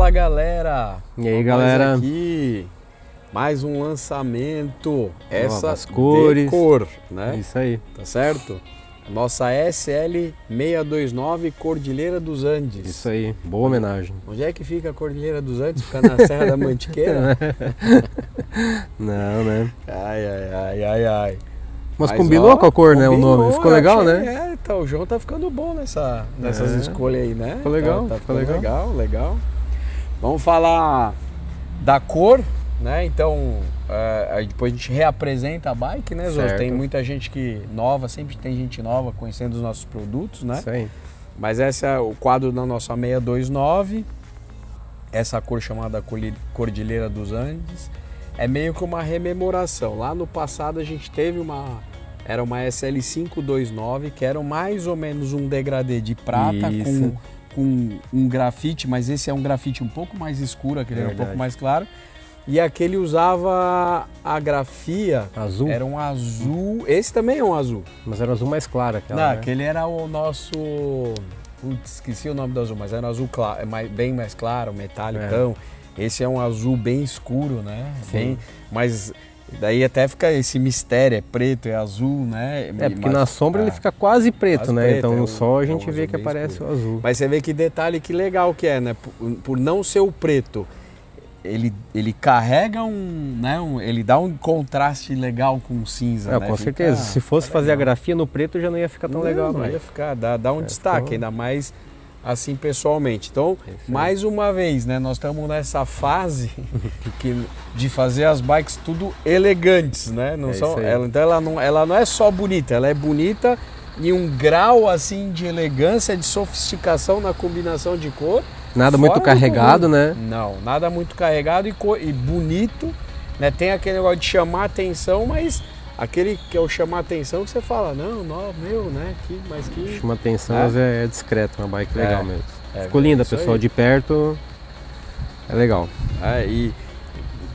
Fala galera! E aí galera? Aqui, mais um lançamento, Novas cores, de cor, né? Isso aí. Tá certo? Nossa SL629 Cordilheira dos Andes. Isso aí, boa homenagem. Onde é que fica a Cordilheira dos Andes? Fica na Serra da Mantiqueira? Não, né? Ai. Mas combinou com a cor, né? O nome. Ficou legal, achei, né? Então o João tá ficando bom nessas escolhas aí, né? Ficou legal, Tá ficou ficando legal. Vamos falar da cor, né? Então, depois a gente reapresenta a bike, né, Zor? Tem muita gente nova, sempre tem gente nova conhecendo os nossos produtos, né? Isso aí. Mas esse é o quadro da nossa 629, essa cor chamada Cordilheira dos Andes. É meio que uma rememoração. Lá no passado a gente teve era uma SL529, que era mais ou menos um degradê de prata com um grafite, mas esse é um grafite um pouco mais escuro, aquele era um pouco mais claro. E aquele usava a grafia, azul. Era um azul, esse também é um azul. Mas era um azul mais claro aquela, Não, né? aquele era o nosso... Putz, esqueci o nome do azul, mas era um azul claro, bem mais claro, metálico. Esse é um azul bem escuro, né? Sim. Mas daí até fica esse mistério, é preto, é azul, né? Porque na sombra ele fica quase preto, quase né? preto, então no sol a gente um vê que azul bem aparece escuro. o azul. Mas você vê que detalhe, que legal que é, né? Por não ser o preto, ele carrega ele dá um contraste legal com o cinza, né? Com certeza. Se fosse fazer a grafia no preto já não ia ficar tão legal. Não ia ficar, dá um destaque, ainda mais assim pessoalmente. Então, mais uma vez, né, nós estamos nessa fase de fazer as bikes tudo elegantes, né? Então ela não é só bonita, ela é bonita em um grau assim de elegância, de sofisticação na combinação de cor. Nada muito carregado, né? Não, nada muito carregado e bonito, né? Tem aquele negócio de chamar atenção, mas aquele que é o chamar atenção que você fala, né? Chama atenção, mas é discreto, uma bike legal mesmo. Ficou linda, pessoal, de perto, é legal. E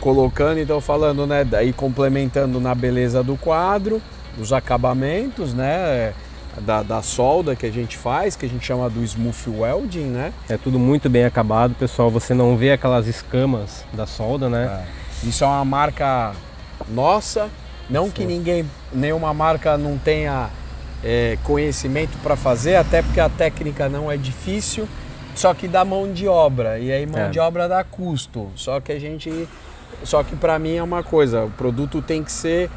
colocando, então falando, né? Daí complementando na beleza do quadro, os acabamentos, né? Da solda que a gente faz, que a gente chama do smooth welding, né? É tudo muito bem acabado, pessoal, você não vê aquelas escamas da solda, né? Isso é uma marca nossa, não que nenhuma marca não tenha conhecimento para fazer, até porque a técnica não é difícil, só que dá mão de obra, e aí mão de obra dá custo, só que para mim é uma coisa, o produto tem que ser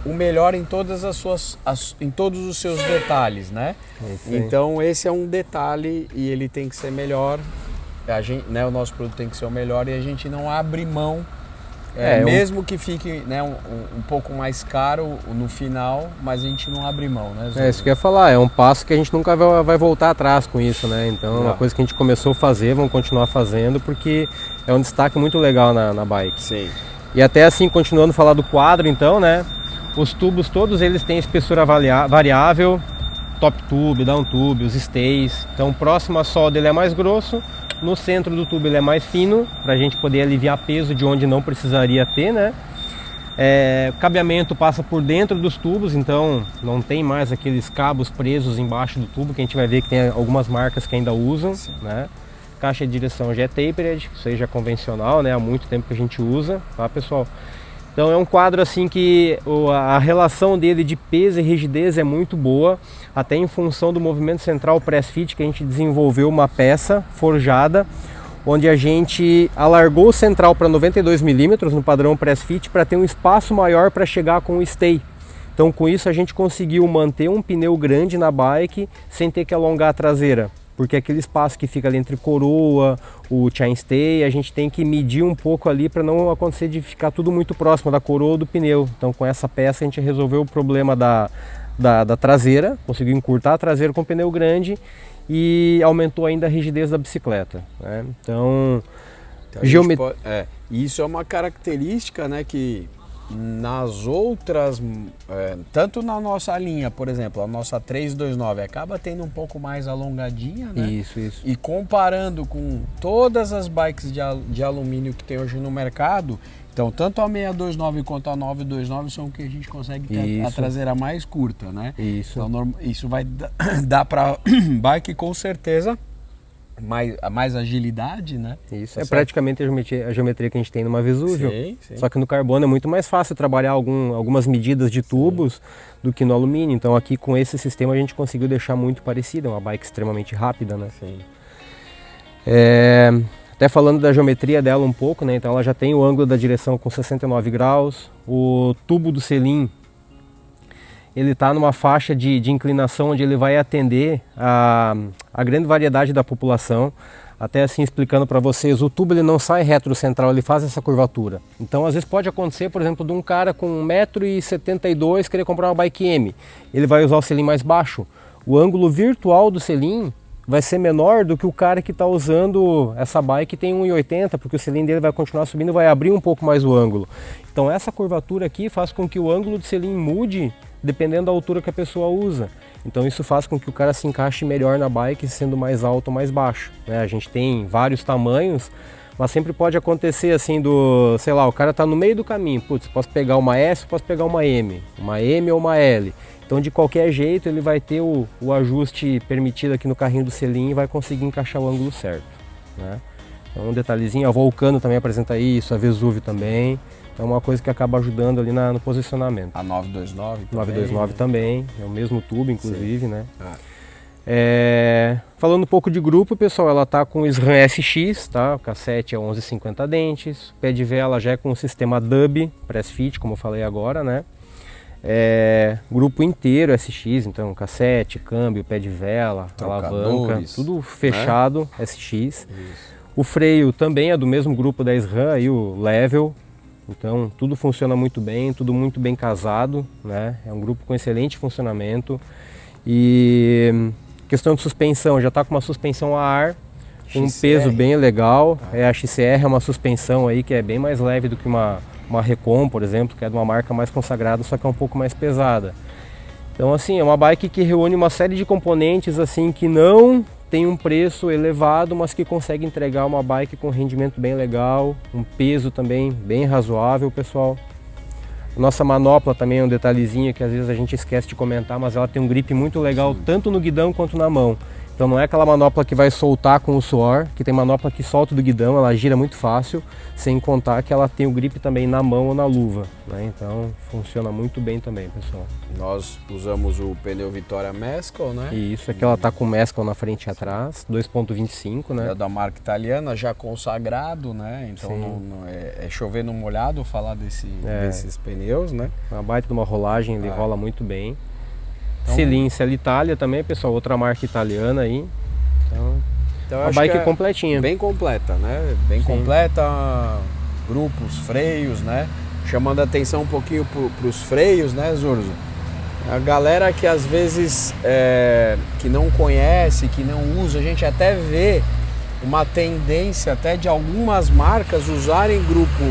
o melhor em todos os seus detalhes, né? Então esse é um detalhe e ele tem que ser melhor, o nosso produto tem que ser o melhor e a gente não abre mão, mesmo que fique, né, um pouco mais caro no final, mas a gente não abre mão, né? Isso que eu ia falar, é um passo que a gente nunca vai voltar atrás com isso, né? Então é uma coisa que a gente começou a fazer, vamos continuar fazendo, porque é um destaque muito legal na bike. Sim. E até assim, continuando a falar do quadro, então, né? Os tubos, todos eles têm espessura variável, top tube, down tube, os stays. Então próximo à solda ele é mais grosso, no centro do tubo ele é mais fino, para a gente poder aliviar peso de onde não precisaria ter, né? O cabeamento passa por dentro dos tubos, então não tem mais aqueles cabos presos embaixo do tubo, que a gente vai ver que tem algumas marcas que ainda usam, né? Caixa de direção já é tapered, seja convencional, né? Há muito tempo que a gente usa, tá, pessoal? Então é um quadro assim que a relação dele de peso e rigidez é muito boa, até em função do movimento central press fit, que a gente desenvolveu uma peça forjada, onde a gente alargou o central para 92 mm no padrão press fit para ter um espaço maior para chegar com o stay. Então com isso a gente conseguiu manter um pneu grande na bike sem ter que alongar a traseira. Porque aquele espaço que fica ali entre coroa, o chainstay, a gente tem que medir um pouco ali para não acontecer de ficar tudo muito próximo da coroa ou do pneu. Então com essa peça a gente resolveu o problema da traseira, conseguiu encurtar a traseira com o pneu grande e aumentou ainda a rigidez da bicicleta, né? Então isso é uma característica, né, que nas outras, tanto na nossa linha, por exemplo, a nossa 329 acaba tendo um pouco mais alongadinha, né? Isso. E comparando com todas as bikes de alumínio que tem hoje no mercado, então tanto a 629 quanto a 929 são o que a gente consegue ter a traseira mais curta, né? Isso. Então isso vai dar para bike com certeza mais agilidade, né? Isso, Tá é certo? praticamente a geometria que a gente tem numa Vesúvio. Sim. Só que no carbono é muito mais fácil trabalhar algumas medidas de tubos do que no alumínio. Então aqui com esse sistema a gente conseguiu deixar muito parecido, é uma bike extremamente rápida, né? Sim. Até falando da geometria dela um pouco, né? Então ela já tem o ângulo da direção com 69 graus, o tubo do selim ele está numa faixa de inclinação onde ele vai atender a grande variedade da população. Até assim explicando para vocês, o tubo ele não sai retrocentral, ele faz essa curvatura. Então às vezes pode acontecer, por exemplo, de um cara com 1,72 m querer comprar uma bike M. Ele vai usar o selim mais baixo. O ângulo virtual do selim vai ser menor do que o cara que está usando essa bike que tem 1,80 m, porque o selim dele vai continuar subindo e vai abrir um pouco mais o ângulo. Então essa curvatura aqui faz com que o ângulo do selim mude dependendo da altura que a pessoa usa. Então isso faz com que o cara se encaixe melhor na bike, sendo mais alto ou mais baixo, né? A gente tem vários tamanhos, mas sempre pode acontecer assim sei lá, o cara está no meio do caminho, putz, posso pegar uma S, posso pegar uma M ou uma L. Então de qualquer jeito ele vai ter o ajuste permitido aqui no carrinho do selim e vai conseguir encaixar o ângulo certo, né? Então um detalhezinho, a Vulcano também apresenta isso, a Vesúvio também. É uma coisa que acaba ajudando ali no posicionamento. A 929 também. 929 também, é o mesmo tubo, inclusive, né? Ah. Falando um pouco de grupo, pessoal, ela tá com o SRAM SX, tá? O cassete é 1150 dentes, o pé de vela já é com o sistema Dub, Press Fit, como eu falei agora, né? Grupo inteiro SX, então cassete, câmbio, pé de vela, alavanca, tudo fechado, né? SX. Isso. O freio também é do mesmo grupo da SRAM, aí o Level. Então tudo funciona muito bem, tudo muito bem casado, né? É um grupo com excelente funcionamento. E questão de suspensão, já está com uma suspensão a ar, com um peso bem legal. A XCR é uma suspensão aí que é bem mais leve do que uma Recon, por exemplo, que é de uma marca mais consagrada, só que é um pouco mais pesada. Então assim, é uma bike que reúne uma série de componentes assim que não tem um preço elevado, mas que consegue entregar uma bike com rendimento bem legal, um peso também bem razoável, pessoal. Nossa manopla também é um detalhezinho que às vezes a gente esquece de comentar, mas ela tem um grip muito legal, tanto no guidão quanto na mão. Então não é aquela manopla que vai soltar com o suor, que tem manopla que solta do guidão, ela gira muito fácil, sem contar que ela tem o grip também na mão ou na luva, né? Então funciona muito bem também, pessoal. Nós usamos o pneu Vittoria Mescal, né? E isso, aqui ela tá com Mescal na frente e atrás, 2.25, né? É da marca italiana, já consagrado, né? Então não é chover no molhado falar desses pneus, né? Uma baita de uma rolagem, ele rola muito bem. Selim Itália também, pessoal, outra marca italiana aí. Então uma bike completinha. Bem completa, né? Bem completa, grupos, freios, né? Chamando a atenção um pouquinho para os freios, né, Zurzo? A galera que às vezes que não conhece, que não usa, a gente até vê uma tendência até de algumas marcas usarem grupo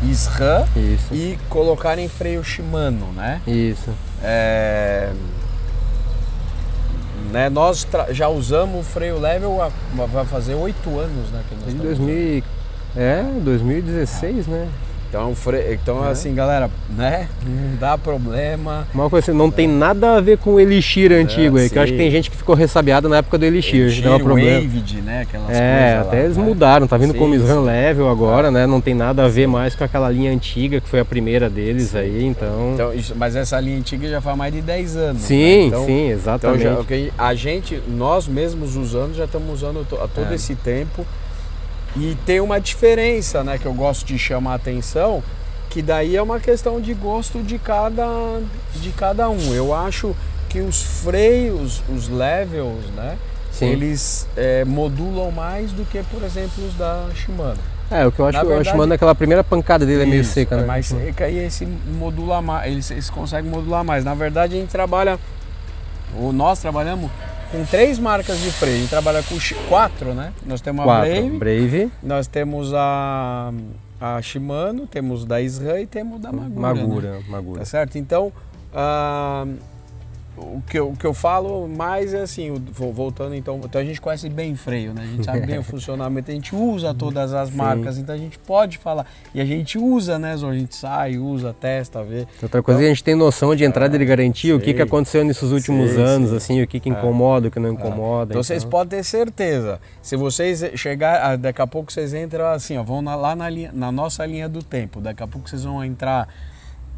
SRAM e colocarem freio Shimano, né? Isso. Né, nós já usamos o freio Level vai fazer 8 anos, né? Que nós 2016, né? Então assim, galera, né? Não dá problema. Uma coisa assim, não tem nada a ver com o Elixir antigo aí, que eu acho que tem gente que ficou ressabiada na época do Elixir, dá um problema. Waved, né? Aquelas coisas até lá, eles né? mudaram, tá vindo como SRAM Level agora, né? Não tem nada a ver mais com aquela linha antiga que foi a primeira deles aí, então... Mas essa linha antiga já faz mais de 10 anos. Sim, né? sim, exatamente. Então nós mesmos usando, já estamos usando há todo esse tempo. E tem uma diferença, né, que eu gosto de chamar a atenção, que daí é uma questão de gosto de cada um. Eu acho que os freios, os levels, né, eles modulam mais do que, por exemplo, os da Shimano. O que eu acho que o Shimano, aquela primeira pancada dele é meio seca, né? É mais seca e esse modula mais, eles conseguem modular mais. Na verdade, nós trabalhamos com 3 marcas de freio, a gente trabalha com 4, né? Nós temos a Brave, nós temos a Shimano, temos da SRAM e temos da Magura. Magura. Tá certo? Então, o que eu falo mais é assim, voltando então a gente conhece bem freio, né? A gente sabe bem o funcionamento, a gente usa todas as marcas, então a gente pode falar. E a gente usa, né, Zô? A gente sai, usa, testa, vê. Outra coisa, então, a gente tem noção de entrada de garantia, o que aconteceu nesses últimos anos, assim, o que incomoda, o que não incomoda. Então vocês podem ter certeza, se vocês chegar, daqui a pouco vocês entram assim, ó, vão lá na nossa linha do tempo, daqui a pouco vocês vão entrar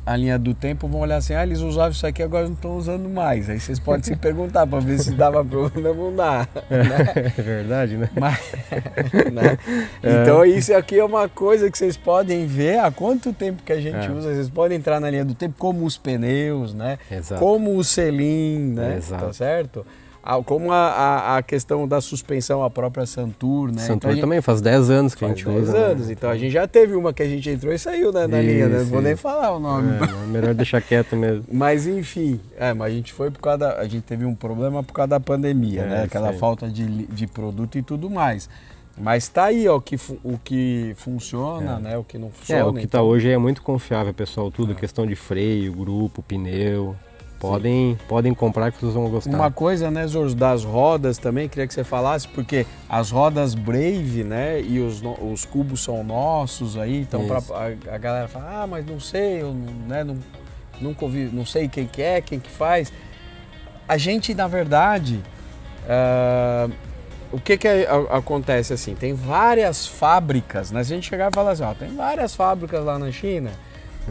a linha do tempo, vão olhar assim, eles usavam isso aqui, agora não estão usando mais. Aí vocês podem se perguntar para ver se dava problema ou não dá. Né? É verdade, né? Né? Então isso aqui é uma coisa que vocês podem ver há quanto tempo que a gente usa. Vocês podem entrar na linha do tempo, como os pneus, né? Exato. Como o selim, né? Exato. Tá certo? Como a questão da suspensão, a própria Santur, né? Santur então, também faz 10 anos que a gente usa. 10 anos, né? Então a gente já teve uma que a gente entrou e saiu, né, na linha, né? Não vou nem falar o nome. Melhor deixar quieto mesmo. Mas enfim, mas a gente foi a gente teve um problema por causa da pandemia, né? Aquela falta de produto e tudo mais. Mas tá aí, ó, o que funciona, né? O que não funciona. O que tá hoje é muito confiável, pessoal, tudo, questão de freio, grupo, pneu. Podem comprar que vocês vão gostar. Uma coisa, né, Zorzo, das rodas também, queria que você falasse, porque as rodas Brave, né, e os cubos são nossos aí, então a galera fala, mas não sei, eu né, nunca ouvi, não sei quem que faz. A gente, na verdade, o que acontece assim, tem várias fábricas, né, se a gente chegar e falar assim, ó, tem várias fábricas lá na China,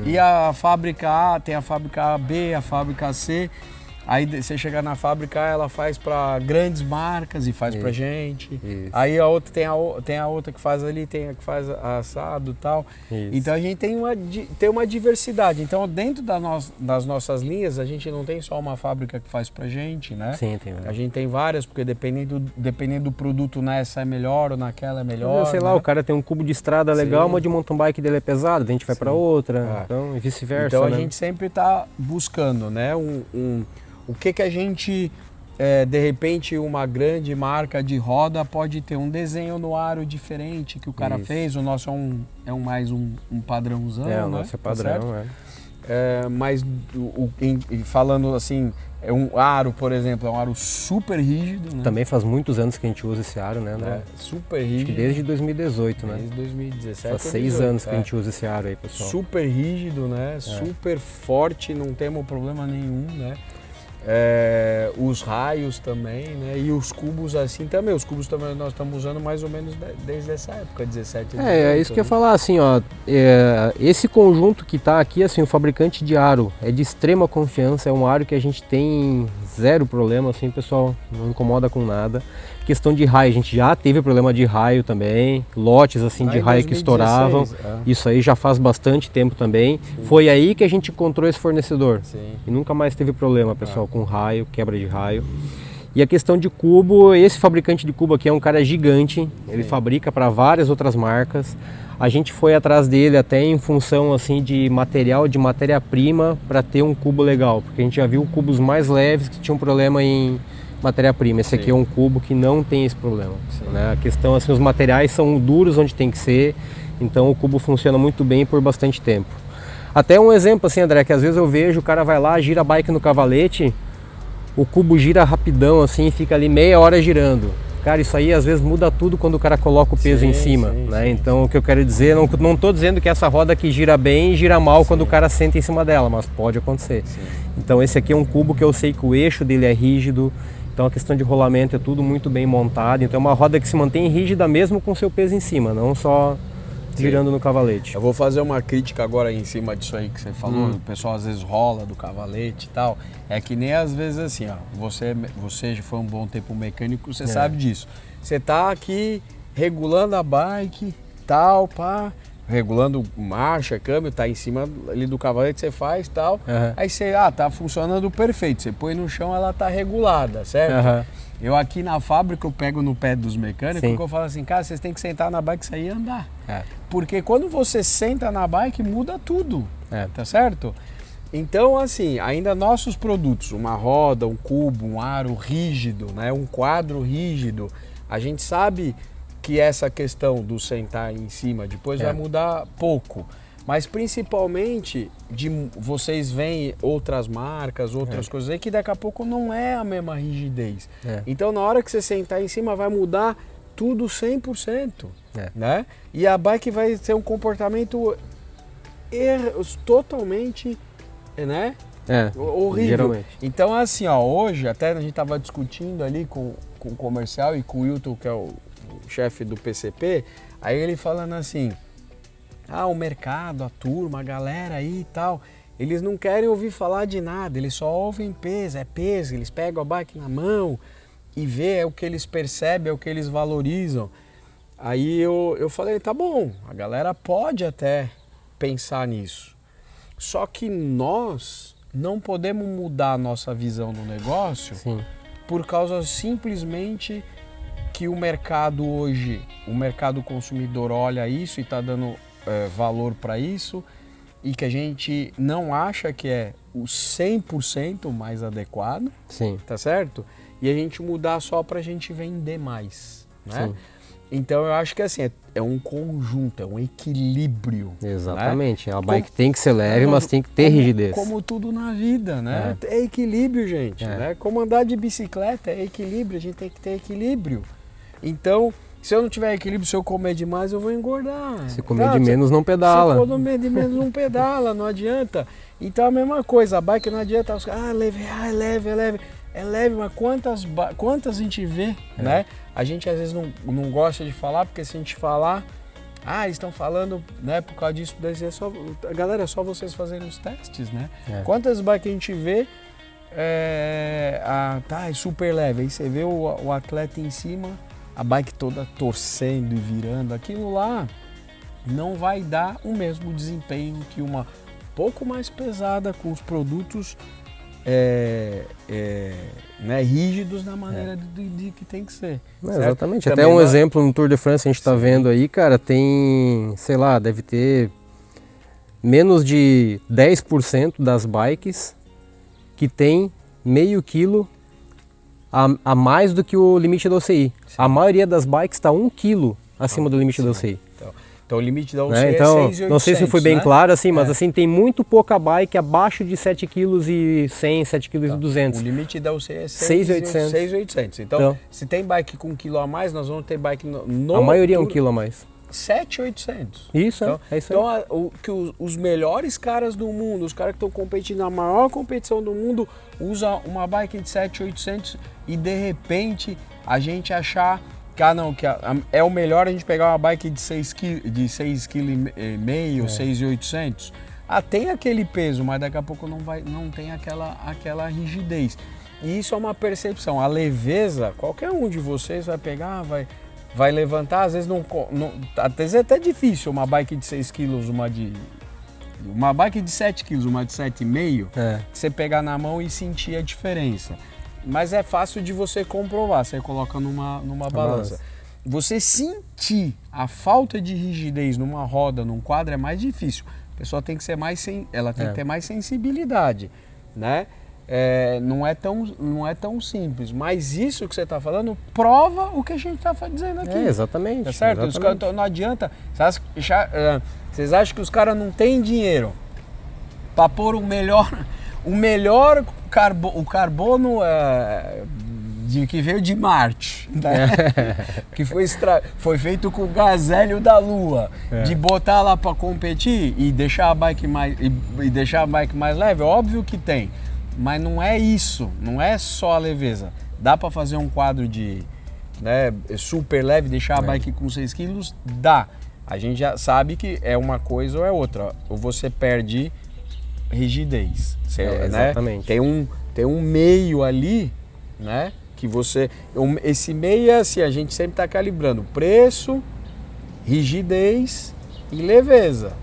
e a fábrica A, tem a fábrica B, a fábrica C. Aí você chega na fábrica A, ela faz para grandes marcas e faz pra gente. Isso. Aí a outra tem a outra que faz ali, tem a que faz assado e tal. Isso. Então a gente tem uma diversidade. Então dentro das nossas linhas, a gente não tem só uma fábrica que faz pra gente, né? Sim, tem. A gente tem várias, porque dependendo do produto, nessa é melhor ou naquela é melhor. Sei lá, o cara tem um cubo de estrada legal, mas de mountain bike dele é pesado, a gente vai para outra, então, e vice-versa. Então a gente sempre está buscando, né, o que a gente, de repente, uma grande marca de roda pode ter um desenho no aro diferente que o cara fez, o nosso é mais um padrãozão, né? O nosso é padrão, mas falando assim, um aro, por exemplo, é um aro super rígido, né? Também faz muitos anos que a gente usa esse aro, né, André? Super rígido. Acho que desde 2018, né? Desde 2017. Faz 6 anos que a gente usa esse aro aí, pessoal. Super rígido, né? Super forte, não temos problema nenhum, né? Os raios também, né? E os cubos assim também. Os cubos também nós estamos usando mais ou menos desde essa época, 17 18. É isso que eu ia falar, assim, ó. Esse conjunto que tá aqui, assim, o fabricante de aro é de extrema confiança, é um aro que a gente tem zero problema, assim, pessoal, não incomoda com nada. Questão de raio, a gente já teve problema de raio também, lotes assim de raio 2016, que estouravam, isso aí já faz bastante tempo também. Sim. Foi aí que a gente encontrou esse fornecedor. Sim. E nunca mais teve problema, pessoal, com raio, quebra de raio. E a questão de cubo, esse fabricante de cubo aqui é um cara gigante, ele fabrica para várias outras marcas. A gente foi atrás dele até em função assim de matéria-prima para ter um cubo legal, porque a gente já viu cubos mais leves que tinham problema em matéria-prima. Esse aqui é um cubo que não tem esse problema, né? A questão assim, os materiais são duros onde tem que ser, então o cubo funciona muito bem por bastante tempo. Até um exemplo assim, André, que às vezes eu vejo o cara vai lá, gira a bike no cavalete, o cubo gira rapidão assim, fica ali meia hora girando. Cara, isso aí às vezes muda tudo quando o cara coloca o peso em cima, né? Então o que eu quero dizer, não estou dizendo que essa roda aqui gira bem e gira mal quando o cara senta em cima dela, mas pode acontecer. Então esse aqui é um cubo que eu sei que o eixo dele é rígido, então a questão de rolamento é tudo muito bem montado, então é uma roda que se mantém rígida mesmo com seu peso em cima, não só girando no cavalete. Eu vou fazer uma crítica agora em cima disso aí que você falou, o pessoal às vezes rola do cavalete e tal, é que nem às vezes assim, ó, você já foi um bom tempo mecânico, você sabe disso. Você tá aqui regulando a bike, tal, pá, regulando marcha, câmbio, tá em cima ali do cavalete, você faz tal, aí você, tá funcionando perfeito, você põe no chão, ela tá regulada, certo? Eu aqui na fábrica, eu pego no pé dos mecânicos, que eu falo assim, cara, vocês têm que sentar na bike, sair e andar. Porque quando você senta na bike, muda tudo, tá certo? Então, assim, ainda nossos produtos, uma roda, um cubo, um aro rígido, né, um quadro rígido, a gente sabe que essa questão do sentar em cima depois vai mudar pouco. Mas principalmente vocês veem outras marcas, outras coisas aí que daqui a pouco não é a mesma rigidez. Então na hora que você sentar em cima vai mudar tudo 100%, né? E a bike vai ter um comportamento totalmente, né? Horrível. Geralmente. Então assim, ó, hoje até a gente tava discutindo ali com o comercial e com o Wilton, que é o chefe do PCP, aí ele falando assim, o mercado, a turma, a galera aí e tal, eles não querem ouvir falar de nada, eles só ouvem peso, eles pegam a bike na mão e vê, é o que eles percebem, é o que eles valorizam. Aí eu falei, tá bom, a galera pode até pensar nisso, só que nós não podemos mudar a nossa visão do negócio. Sim. Por causa simplesmente que o mercado hoje, o mercado consumidor olha isso e está dando valor para isso e que a gente não acha que é o 100% mais adequado, Sim. tá certo? E a gente mudar só para a gente vender mais, né? Sim. Então eu acho que assim, é um conjunto, é um equilíbrio. Exatamente, né? A bike tem que ser leve, mas tem que ter rigidez. Como tudo na vida, né? É equilíbrio, gente. Né? Como andar de bicicleta, é equilíbrio, a gente tem que ter equilíbrio. Então, se eu não tiver equilíbrio, se eu comer demais, eu vou engordar. Se comer de menos, não pedala. Se comer de menos, não pedala, não adianta. Então a mesma coisa, a bike não adianta, é leve, é leve. É leve, mas quantas a gente vê, né? A gente às vezes não gosta de falar, porque se a gente falar, eles estão falando, né, por causa disso, galera, é só vocês fazerem os testes, né? Quantas bikes a gente vê, é super leve, aí você vê o atleta em cima, a bike toda torcendo e virando, aquilo lá não vai dar o mesmo desempenho que uma pouco mais pesada, com os produtos né, rígidos da maneira de que tem que ser. Exatamente, até um exemplo no Tour de France a gente está vendo aí, cara, tem, sei lá, deve ter menos de 10% das bikes que tem meio quilo a mais do que o limite da UCI. Sim. A maioria das bikes está 1 quilo acima do limite da UCI. Então o limite da UCI então, é 6.800, não sei se foi bem claro, assim, mas É. assim, tem muito pouca bike abaixo de 7,1 kg, 7,2 kg. O limite da UCI é 6.800. 6.800. Então, se tem bike com 1 kg a mais, nós vamos ter bike no A maioria é 1 kg a mais. 7.800. Isso, então, é isso aí. Então, os melhores caras do mundo, os caras que estão competindo na maior competição do mundo, usam uma bike de 7.800 e de repente a gente achar que é o melhor a gente pegar uma bike de 6,5 kg, 6.800. Tem aquele peso, mas daqui a pouco não tem aquela rigidez. E isso é uma percepção. A leveza, qualquer um de vocês vai pegar, vai levantar, às vezes às vezes é até difícil uma bike de 6 kg, uma bike de 7 kg, uma de 7,5, você pegar na mão e sentir a diferença. Mas é fácil de você comprovar, você coloca numa balança. Você sentir a falta de rigidez numa roda, num quadro, é mais difícil. A pessoa tem que ser ela tem que ter mais sensibilidade, né? Não é tão simples, mas isso que você está falando prova o que a gente está dizendo aqui. Exatamente. Tá certo? Exatamente. Não adianta. Vocês acham que os caras não têm dinheiro para pôr o melhor carbono que veio de Marte, né? Que foi feito com o gás hélio da Lua, de botar lá para competir e deixar a bike mais leve, óbvio que tem. Mas não é isso, não é só a leveza. Dá para fazer um quadro super leve, deixar a bike com 6 quilos? Dá. A gente já sabe que é uma coisa ou é outra. Ou você perde rigidez. Exatamente. Tem um meio ali, né? Que esse meio é assim, a gente sempre está calibrando preço, rigidez e leveza.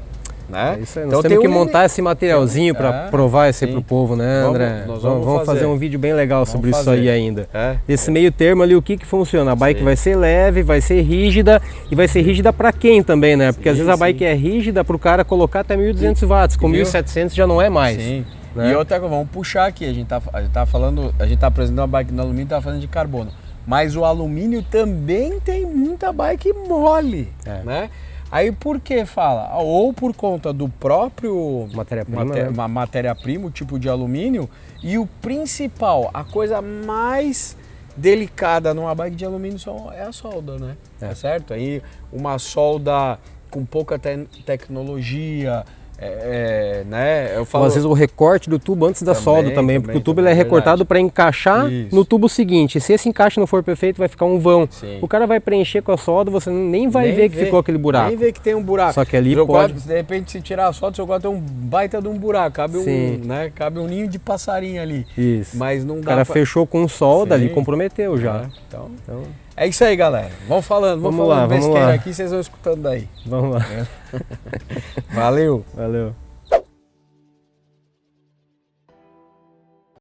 Né? Isso aí, nós temos que montar esse materialzinho para provar isso aí pro povo, né, André? Vamos fazer um vídeo bem legal sobre isso aí ainda. Esse meio termo ali, o que funciona? A bike vai ser leve, vai ser rígida e vai ser rígida para quem também, né? Porque às vezes a bike é rígida para o cara colocar até 1.200 watts, com 1.700 já não é mais. Sim. Né? E outra coisa, vamos puxar aqui, a gente tá apresentando uma bike no alumínio, tá falando de carbono. Mas o alumínio também tem muita bike mole, né? Aí por que fala? Ou por conta do próprio Matéria-prima, né? uma matéria-prima, o tipo de alumínio, e o principal, a coisa mais delicada numa bike de alumínio é a solda, né? É. Tá certo? Aí uma solda com pouca tecnologia, né? Eu falo, Ou às vezes o recorte do tubo antes da solda também, porque o tubo ele é recortado para encaixar Isso. no tubo seguinte. Se esse encaixe não for perfeito, vai ficar um vão. Sim. O cara vai preencher com a solda, você nem vai ver que ficou aquele buraco. Nem ver que tem um buraco. Só que ali seu pode... quadro, de repente, se tirar a solda, seu quadro tem um baita de um buraco. Cabe Sim. cabe um ninho de passarinho ali. Isso. Mas não dá O cara fechou com solda Sim. ali, comprometeu já. Então, Então, é isso aí, galera. Vamos falando Vamos besteira lá. aqui, vocês vão escutando daí. Vamos lá. Valeu! Valeu.